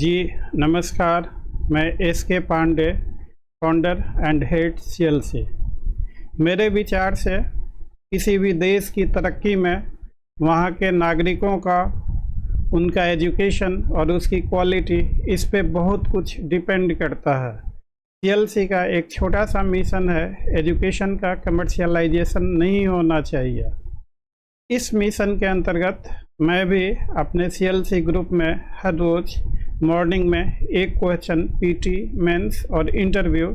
जी नमस्कार, मैं S K. Pandey, founder and head CLC. मेरे विचार से किसी भी देश की तरक्की में वहाँ के नागरिकों का, उनका एजुकेशन और उसकी क्वालिटी, इस पे बहुत कुछ डिपेंड करता है। सीएलसी का एक छोटा सा मिशन है, एजुकेशन का कमर्शियलाइजेशन नहीं होना चाहिए। इस मिशन के अंतर्गत मैं भी अपने सीएलसी ग्रुप में हर रोज़ मॉर्निंग में एक क्वेश्चन पीटी, मेंस और इंटरव्यू,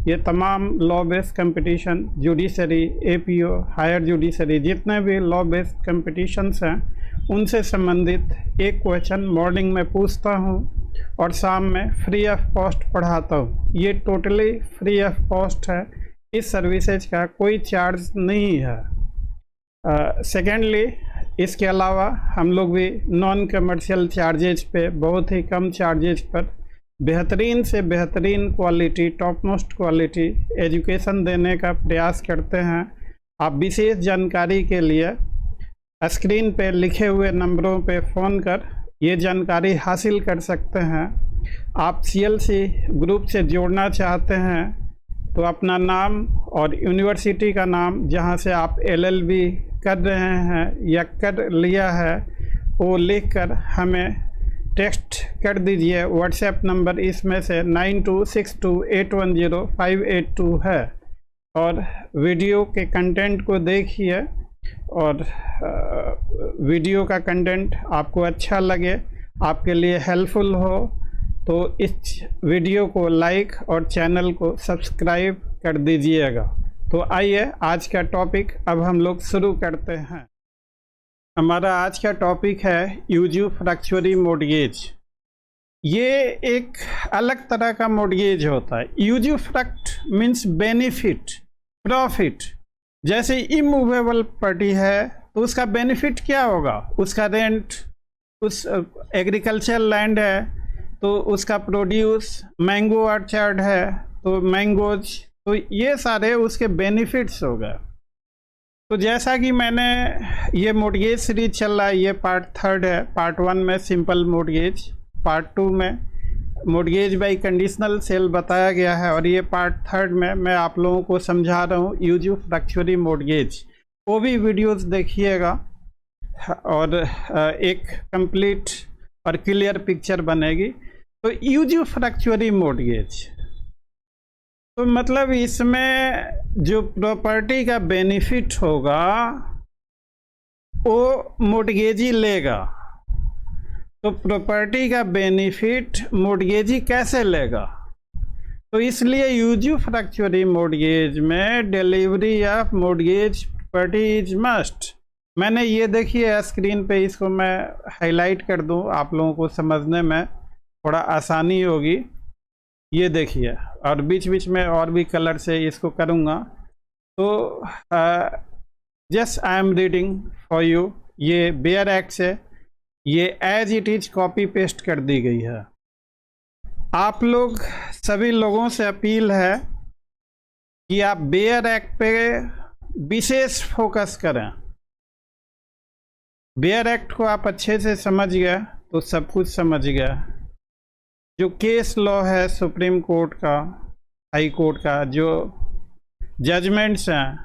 ये तमाम law based competition, judiciary, APO, higher judiciary, जितने भी लॉ बेस्ड कंपटीशंस हैं उनसे संबंधित एक क्वेश्चन मॉर्निंग में पूछता हूँ और शाम में फ्री ऑफ कॉस्ट पढ़ाता हूँ। ये टोटली फ्री ऑफ कॉस्ट है, इस सर्विसेज का कोई चार्ज नहीं है। सेकेंडली, इसके अलावा हम लोग भी नॉन कमर्शियल चार्जेज पे, बहुत ही कम चार्जेज पर बेहतरीन से बेहतरीन quality, top most quality education देने का प्रयास करते हैं। आप विशेष जानकारी के लिए स्क्रीन पे लिखे हुए नंबरों पे फ़ोन कर ये जानकारी हासिल कर सकते हैं। आप सीएलसी ग्रुप से जोड़ना चाहते हैं तो अपना नाम और यूनिवर्सिटी का नाम, जहां से आप एलएलबी कर रहे हैं या कर लिया है, वो लिखकर हमें टेक्स्ट कर दीजिए। व्हाट्सएप नंबर इसमें से 9262810582 है। और वीडियो के कंटेंट को देखिए और वीडियो का कंटेंट आपको अच्छा लगे, आपके लिए हेल्पफुल हो तो इस वीडियो को लाइक और चैनल को सब्सक्राइब कर दीजिएगा। तो आइए आज का टॉपिक अब हम लोग शुरू करते हैं। हमारा आज का टॉपिक है यूज़ुफ्रैक्चुअरी मॉर्गेज। ये एक अलग तरह का मॉर्गेज होता है। यूज़ुफ्रैक्ट मीन्स बेनिफिट, प्रॉफिट। जैसे इमूवेबल प्रॉपर्टी है तो उसका बेनिफिट क्या होगा? उसका रेंट, उस एग्रीकल्चरल लैंड है तो उसका प्रोड्यूस, मैंगो ऑर्चर्ड है तो मैंगोज, तो ये सारे उसके बेनिफिट्स हो गए। तो जैसा कि मैंने, ये मॉर्गेज सीरीज चल रहा है, ये पार्ट 3 है। पार्ट 1 में सिंपल मॉर्गेज, पार्ट 2 में मॉर्गेज बाय कंडीशनल सेल बताया गया है और ये पार्ट 3 में मैं आप लोगों को समझा रहा हूँ यूज़ुफ्रैक्चुअरी मॉर्गेज। वो भी वीडियोस देखिएगा और एक कंप्लीट और क्लियर पिक्चर बनेगी। तो यूज़ुफ्रैक्चुअरी मॉर्गेज तो मतलब इसमें जो प्रॉपर्टी का बेनिफिट होगा वो मॉर्गेजी लेगा। तो प्रॉपर्टी का बेनिफिट मॉर्गेजी कैसे लेगा? तो इसलिए यूज़ुफ्रैक्चुअरी मॉर्गेज में delivery of mortgage property is must. मैंने ये देखिए स्क्रीन पे, इसको मैं हाईलाइट कर दूं, आप लोगों को समझने में थोड़ा आसानी होगी। ये देखिए, और बीच बीच में और भी कलर से इसको करूँगा। तो just I am reading for you. ये बेयर एक्ट से ये as it is copy paste कर दी गई है। आप लोग सभी लोगों से अपील है कि आप बेयर एक्ट पे विशेष फोकस करें। बेयर एक्ट को आप अच्छे से समझ गए तो सब कुछ समझ गए। जो केस लॉ है सुप्रीम कोर्ट का, हाई कोर्ट का, जो जजमेंट्स हैं,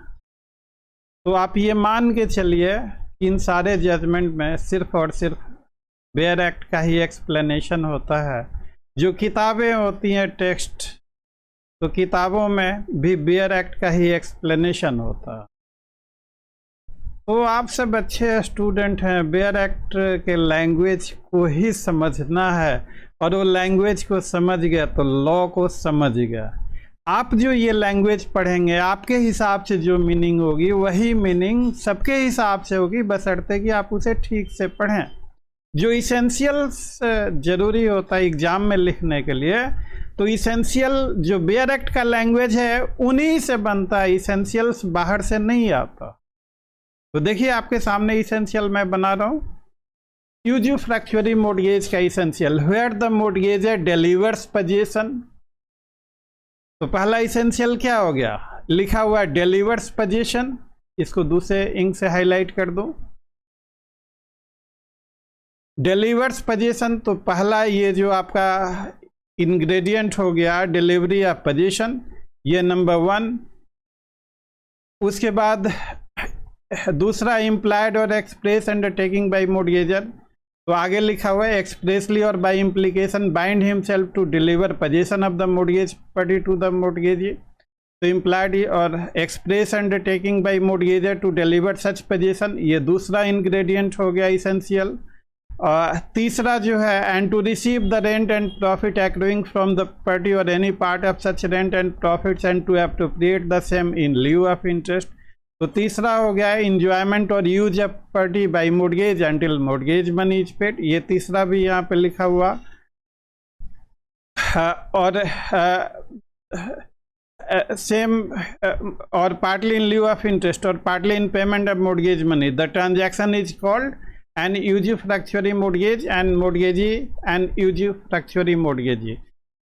तो आप ये मान के चलिए कि इन सारे जजमेंट में सिर्फ और सिर्फ बेयर एक्ट का ही एक्सप्लेनेशन होता है। जो किताबें होती हैं टेक्स्ट, तो किताबों में भी बेयर एक्ट का ही एक्सप्लेनेशन होता है। तो आप सब अच्छे स्टूडेंट हैं, बेयर एक्ट के लैंग्वेज को ही समझना है और वो लैंग्वेज को समझ गया तो लॉ को समझ गया। आप जो ये लैंग्वेज पढ़ेंगे, आपके हिसाब से जो मीनिंग होगी वही मीनिंग सबके हिसाब से होगी, बशर्ते कि आप उसे ठीक से पढ़ें। जो इसेंशियल्स ज़रूरी होता है एग्ज़ाम में लिखने के लिए, तो इसेंशियल जो बेयर एक्ट का लैंग्वेज है उन्हीं से बनता है, इसेंशियल्स बाहर से नहीं आता। तो देखिए आपके सामने इसेंशियल मैं बना रहा हूँ। यूज़ुफ्रैक्चुअरी मॉर्गेज का essential, where the mortgagor delivers possession. तो पहला इसेंशियल क्या हो गया? लिखा हुआ डिलीवर्स पोजीशन, इसको दूसरे इंक से हाईलाइट कर दूं। डिलीवर्स पोजीशन, तो पहला ये जो आपका इंग्रेडिएंट हो गया डिलीवरी ऑफ पोजीशन, ये नंबर 1। उसके बाद दूसरा इम्प्लाइड और एक्सप्रेस अंडरटेकिंग बाय मोर्गेजर, तो आगे लिखा हुआ है एक्सप्रेसली और by implication bind himself to deliver position of the mortgage party to the mortgagee. तो इम्प्लाइड और express undertaking by mortgagor to deliver such position, ये दूसरा इंग्रेडिएंट हो गया इसेंशियल। और तीसरा जो है and to receive the rent and profit accruing from the party और any part of such rent and profits and to appropriate the same in lieu of interest. तो तीसरा हो गया इंजॉयमेंट और use of party by mortgage until mortgage money is paid, ये तीसरा भी यहाँ पे लिखा हुआ। और सेम और partly in lieu of interest और partly in payment of mortgage money, the transaction is called an usufructuary mortgage and mortgagee and usufructuary mortgagee.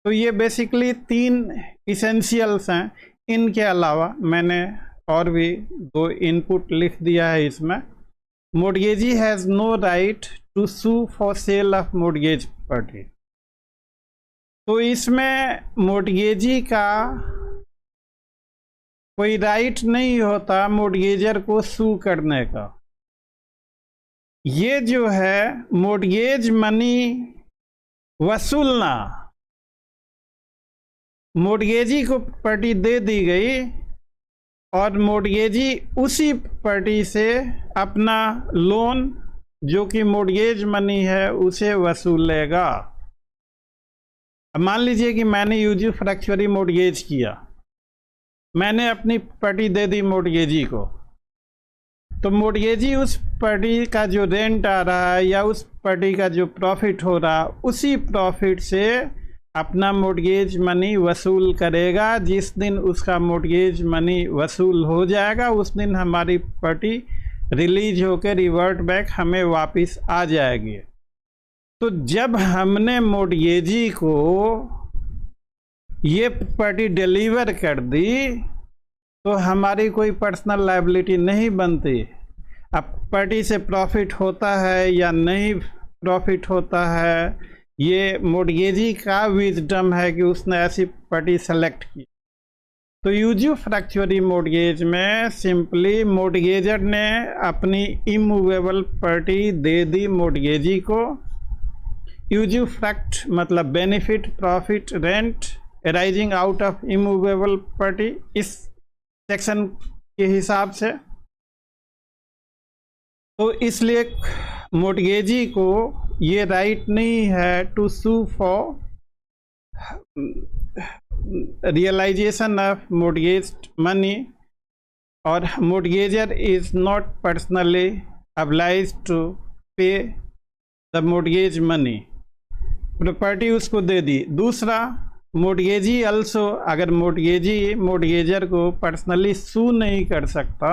तो ये बेसिकली 3 इसेंशियल्स हैं। इनके अलावा मैंने और भी 2 इनपुट लिख दिया है इसमें। Mortgagee has no right to sue for sale of mortgage property, तो इसमें मोर्गेजी का कोई राइट नहीं होता मोर्गेजर को सू करने का। ये जो है मोर्गेज मनी वसूलना, मोर्गेजी को प्रॉपर्टी दे दी गई और मोर्गेजी उसी प्रॉपर्टी से अपना लोन जो कि मोर्गेज मनी है उसे वसूलेगा। अब मान लीजिए कि मैंने यूज़ुफ्रैक्चुअरी मोर्गेज किया, मैंने अपनी प्रॉपर्टी दे दी मोर्गेजी को, तो मोर्गेजी उस प्रॉपर्टी का जो रेंट आ रहा है या उस प्रॉपर्टी का जो प्रॉफिट हो रहा है उसी प्रॉफिट से अपना मोर्गेज मनी वसूल करेगा। जिस दिन उसका मोर्गेज मनी वसूल हो जाएगा उस दिन हमारी प्रॉपर्टी रिलीज होकर रिवर्ट बैक हमें वापस आ जाएगी। तो जब हमने मोर्गेजी को ये प्रॉपर्टी डिलीवर कर दी तो हमारी कोई पर्सनल लायबिलिटी नहीं बनती। अब प्रॉपर्टी से प्रॉफिट होता है या नहीं प्रॉफिट होता है, ये मोर्गेजी का विजडम है कि उसने ऐसी प्रॉपर्टी सेलेक्ट की। तो यूज़ुफ्रैक्चुअरी मोर्गेज में सिंपली मोर्गेजर ने अपनी इमूवेबल प्रॉपर्टी दे दी मोर्गेजी को। यूज़ुफ्रैक्ट मतलब benefit, profit, rent arising out of immovable property इस सेक्शन के हिसाब से। तो इसलिए मोर्गेजी को ये राइट नहीं है to sue for realisation of mortgage money, और mortgagor is not personally obliged to pay the mortgage money. Property उसको दे दी। दूसरा, मोर्गेजी अल्सो, अगर मोर्गेजी मोर्गेजर को पर्सनली सू नहीं कर सकता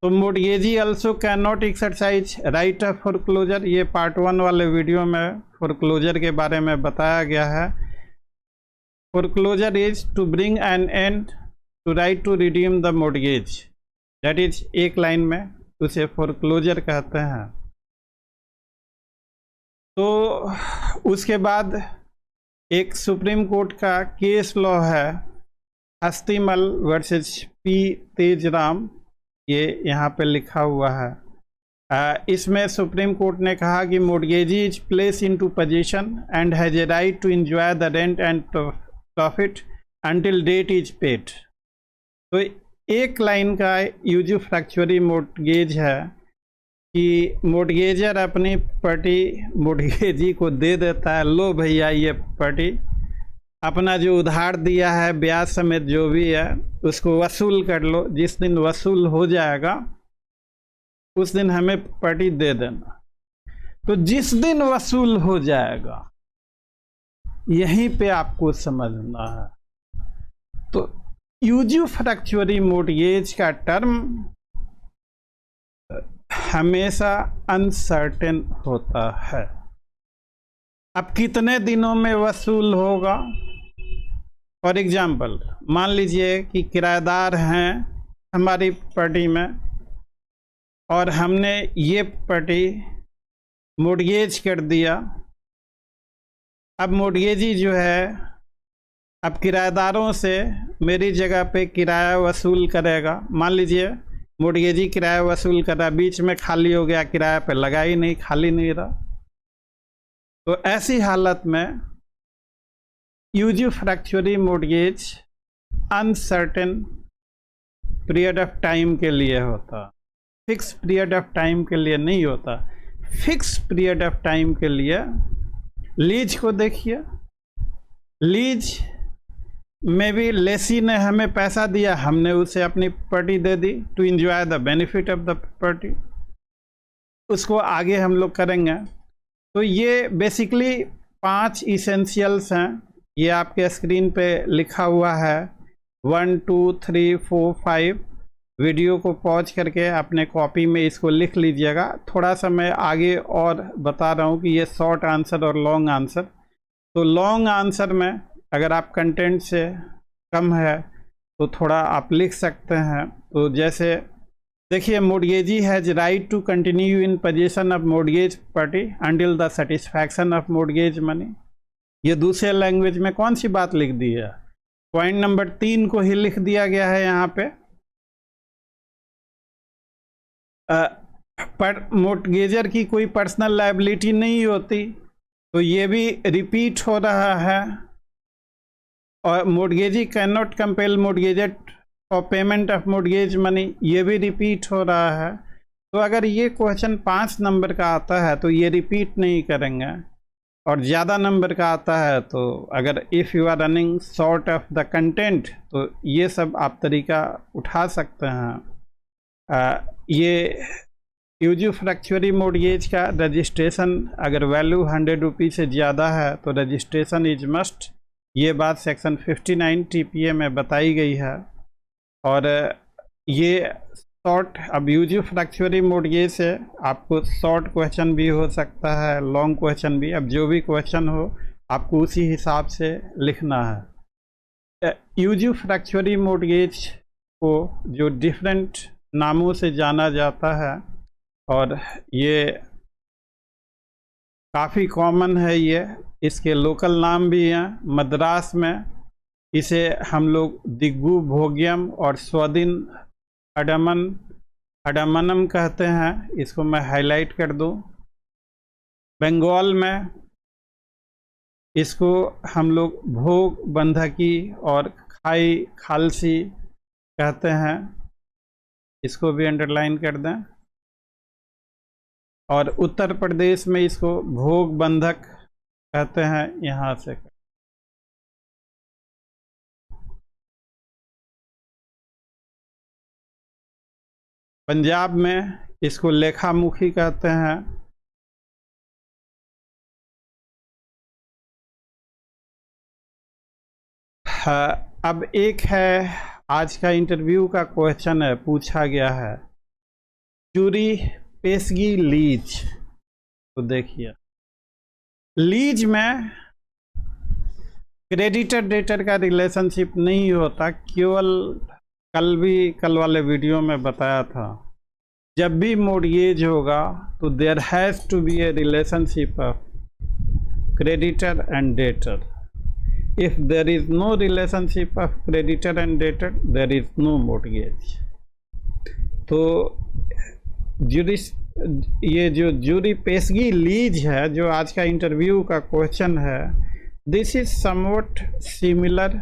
तो mortgagee also can not exercise right of foreclosure. ये पार्ट 1 वाले वीडियो में फोरक्लोजर के बारे में बताया गया है। Foreclosure is to bring an end to right to redeem the mortgage, that is एक लाइन में उसे फोरक्लोजर कहते हैं। तो उसके बाद एक सुप्रीम कोर्ट का केस लॉ है हस्तिमल वर्सेस पी तेजराम, ये यहाँ पे लिखा हुआ है। इसमें सुप्रीम कोर्ट ने कहा कि mortgagee is place into position and has a right to enjoy the rent and profit until debt is paid. तो एक लाइन का यूज़ुफ्रैक्चुअरी मोर्गेज है कि मोर्गेजर अपनी प्रॉपर्टी मोर्गेजी को दे देता है, लो भैया ये प्रॉपर्टी अपना जो उधार दिया है ब्याज समेत जो भी है उसको वसूल कर लो। जिस दिन वसूल हो जाएगा उस दिन हमें प्रॉपर्टी दे देना। तो जिस दिन वसूल हो जाएगा यहीं पे आपको समझना है। तो यूज़ुफ्रैक्चुअरी मोर्गेज का टर्म हमेशा अनसर्टेन होता है। अब कितने दिनों में वसूल होगा? फॉर एग्जाम्पल, मान लीजिए कि किराएदार हैं हमारी प्रॉपर्टी में और हमने ये प्रॉपर्टी मोर्गेज कर दिया। अब मोर्गेजी जो है अब किराएदारों से मेरी जगह पे किराया वसूल करेगा। मान लीजिए मोर्गेजी किराया वसूल कर रहा, बीच में खाली हो गया, किराया पे लगा ही नहीं, खाली नहीं रहा, तो ऐसी हालत में usufructuary mortgage uncertain period of time के लिए होता, फिक्स पीरियड ऑफ टाइम के लिए नहीं होता। फिक्स पीरियड ऑफ टाइम के लिए लीज को देखिए, लीज में भी लेसी ने हमें पैसा दिया, हमने उसे अपनी प्रॉपर्टी दे दी to enjoy the benefit of the property, उसको आगे हम लोग करेंगे। तो ये बेसिकली 5 इसेंशियल्स हैं, ये आपके स्क्रीन पे लिखा हुआ है 1 2 3 4 5। वीडियो को पॉज करके अपने कॉपी में इसको लिख लीजिएगा। थोड़ा सा मैं आगे और बता रहा हूँ कि ये शॉर्ट आंसर और लॉन्ग आंसर। तो लॉन्ग आंसर में अगर आप कंटेंट से कम है तो थोड़ा आप लिख सकते हैं। तो जैसे देखिए, mortgagee has right to continue in position of mortgage property until the satisfaction of mortgage money. ये दूसरे लैंग्वेज में कौन सी बात लिख दी है? पॉइंट नंबर 3 को ही लिख दिया गया है यहाँ पे। पर मोर्गेजर की कोई पर्सनल लायबिलिटी नहीं होती, तो ये भी रिपीट हो रहा है। और मोर्गेजी कैन नॉट कंपेल मोर्गेजर और पेमेंट ऑफ मोर्गेज मनी, ये भी रिपीट हो रहा है। तो अगर ये क्वेश्चन 5 नंबर का आता है तो ये रिपीट नहीं करेंगे, और ज़्यादा नंबर का आता है तो अगर if you are running short of the content तो ये सब आप तरीका उठा सकते हैं। ये यूज़ुफ्रैक्चुअरी मोर्गेज का रजिस्ट्रेशन अगर वैल्यू 100 रुपये से ज़्यादा है तो रजिस्ट्रेशन इज मस्ट, ये बात सेक्शन 59 TPA में बताई गई है। और ये शॉर्ट, अब यूज़ुफ्रैक्चुअरी मोर्गेज से आपको शॉर्ट क्वेश्चन भी हो सकता है, लॉन्ग क्वेश्चन भी। अब जो भी क्वेश्चन हो आपको उसी हिसाब से लिखना है। यूज़ुफ्रैक्चुअरी मोर्गेज को जो डिफरेंट नामों से जाना जाता है, और ये काफ़ी कॉमन है, ये इसके लोकल नाम भी हैं। मद्रास में इसे हम लोग दिग्गु भोग्यम और स्वादिन अडमनम कहते हैं, इसको मैं हाईलाइट कर दूं। बंगाल में इसको हम लोग भोग बंधकी और खाई खालसी कहते हैं, इसको भी अंडरलाइन कर दें। और उत्तर प्रदेश में इसको भोग बंधक कहते हैं, यहाँ से। पंजाब में इसको लेखामुखी कहते हैं। अब एक है, आज का इंटरव्यू का क्वेश्चन है, पूछा गया है जूरी पेशगी लीज। तो देखिए, लीज में क्रेडिटर डेटर का रिलेशनशिप नहीं होता, केवल कल वाले वीडियो में बताया था, जब भी मोर्गेज होगा तो there has to be a relationship of creditor and debtor. If there is no relationship of creditor and debtor, there is no mortgage. तो ये जो जूरी पेशगी लीज है, जो आज का इंटरव्यू का क्वेश्चन है, this is somewhat similar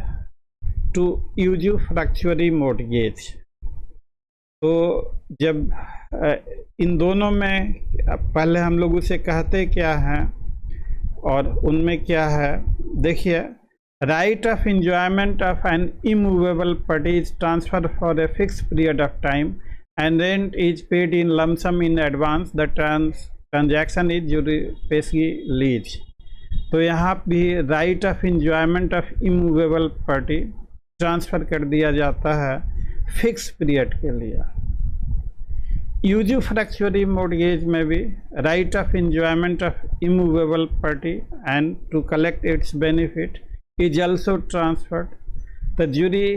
to usufructuary mortgage. तो जब इन दोनों में पहले हम लोग उसे कहते क्या हैं और उनमें क्या है, देखिए, right of enjoyment of N immovable property is transfer for a fix period of time and rent is paid in lump sum in advance, the transaction is juri pesgi lease। तो यहाँ भी right of enjoyment of immovable property transfer कर दिया जाता है fix period के लिए। यूज़ुफ्रैक्चुअरी mortgage में भी right of enjoyment of immovable property and to collect its benefit is also transferred. तो जूरी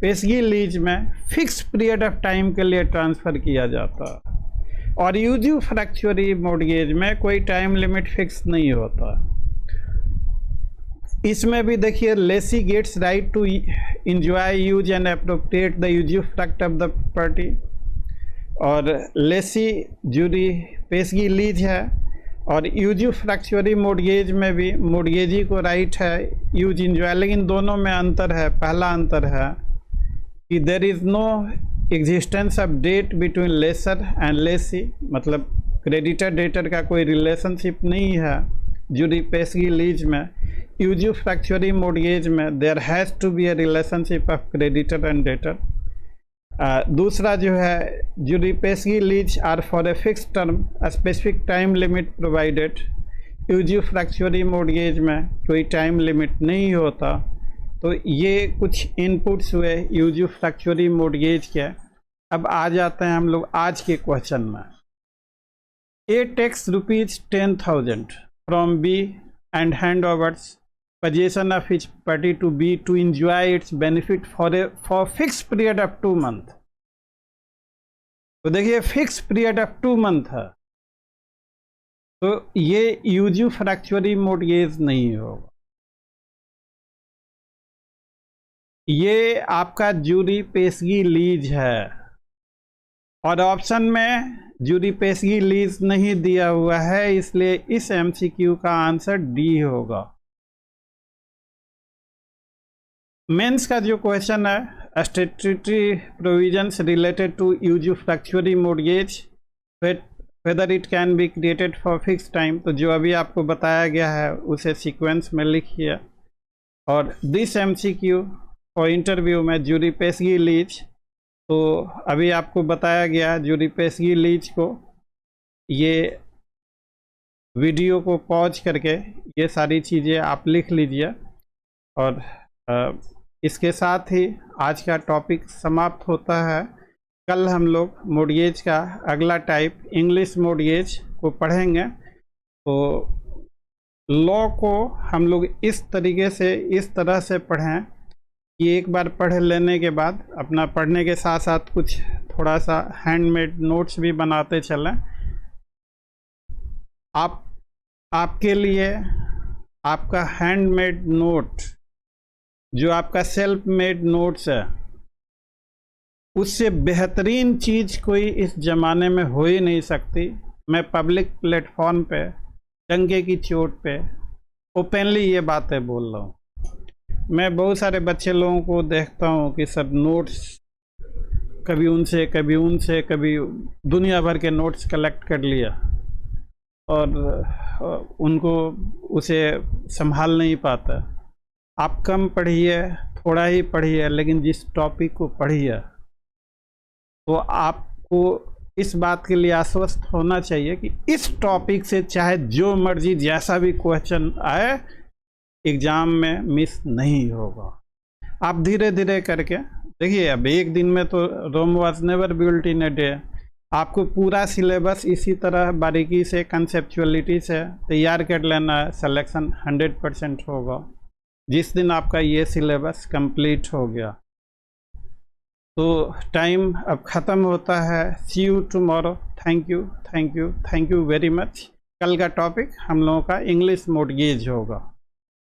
पेशगी लीज में फिक्स पीरियड ऑफ टाइम के लिए ट्रांसफ़र किया जाता है। और यूज़फ्रैक्चुअरी मॉर्गेज में कोई टाइम लिमिट फिक्स नहीं होता। इसमें भी देखिए, lessee gets right to enjoy, use and appropriate the usufruct of the property. और लेसी जूरी पेशगी लीज है, और यूज़फ्रैक्चुअरी मॉर्गेज में भी मॉर्गेजी को राइट है यूज इंजॉय। लेकिन दोनों में अंतर है। पहला अंतर है कि there is no existence of debt between lessor and lessee, मतलब क्रेडिटर डेटर का कोई रिलेशनशिप नहीं है जूरी पेशगी लीज में। यूज़फ्रैक्चुअरी मॉर्गेज में there has to be a relationship of creditor and debtor. दूसरा जो है, जूरी पेशगी lease are for a fix term, a specific time limit provided. Usufructuary mortgage में कोई टाइम लिमिट नहीं होता। तो ये कुछ इनपुट्स हुए यूज़फ्रैक्चुअरी मॉर्गेज के। अब आ जाते हैं हम लोग आज के क्वेश्चन में। A takes ₹10,000 from B and hand overs possession of each party to B to enjoy its benefit for fixed period of 2 months। तो देखिए, फिक्स पीरियड ऑफ 2 मंथ है, तो ये यूज़फ्रैक्चुअरी मॉर्गेज नहीं होगा। ये आपका जूरी पेशगी लीज है, और ऑप्शन में जूरी पेशगी लीज नहीं दिया हुआ है, इसलिए इस MCQ का आंसर डी होगा। मेंस का जो क्वेश्चन है, statutory provisions related to usufructuary mortgage whether it can be created for fix time, तो जो अभी आपको बताया गया है उसे सीक्वेंस में लिखिए। और दिस MCQ फॉर इंटरव्यू में जूरी पेशगी लीज, तो अभी आपको बताया गया जूरी पेशगी लीज को, ये वीडियो को पॉज करके ये सारी चीज़ें आप लिख लीजिए। और इसके साथ ही आज का टॉपिक समाप्त होता है। कल हम लोग मॉर्गेज का अगला टाइप इंग्लिश मॉर्गेज को पढ़ेंगे। तो लॉ को हम लोग इस तरीके से, इस तरह से पढ़ें कि एक बार पढ़ लेने के बाद अपना पढ़ने के साथ साथ कुछ थोड़ा सा हैंडमेड नोट्स भी बनाते चलें। आपके लिए आपका हैंडमेड नोट, जो आपका सेल्फ मेड नोट्स है, उससे बेहतरीन चीज़ कोई इस ज़माने में हो ही नहीं सकती। मैं पब्लिक प्लेटफॉर्म पे डंके की चोट पे ओपनली ये बातें बोल रहा हूँ। मैं बहुत सारे बच्चे लोगों को देखता हूँ कि सर नोट्स कभी उनसे कभी दुनिया भर के नोट्स कलेक्ट कर लिया और उनको उसे संभाल नहीं पाता। आप कम पढ़िए, थोड़ा ही पढ़िए, लेकिन जिस टॉपिक को पढ़िए तो आपको इस बात के लिए आश्वस्त होना चाहिए कि इस टॉपिक से चाहे जो मर्जी जैसा भी क्वेश्चन आए, एग्ज़ाम में मिस नहीं होगा। आप धीरे धीरे करके देखिए, अब एक दिन में तो Rome was never built in a day. आपको पूरा सिलेबस इसी तरह बारीकी से, कंसेप्चुअलिटी से तैयार कर लेना है। सिलेक्शन 100% होगा जिस दिन आपका ये सिलेबस कंप्लीट हो गया। तो टाइम अब ख़त्म होता है। See you tomorrow. Thank you very much. कल का टॉपिक हम लोगों का इंग्लिश मॉर्गेज होगा।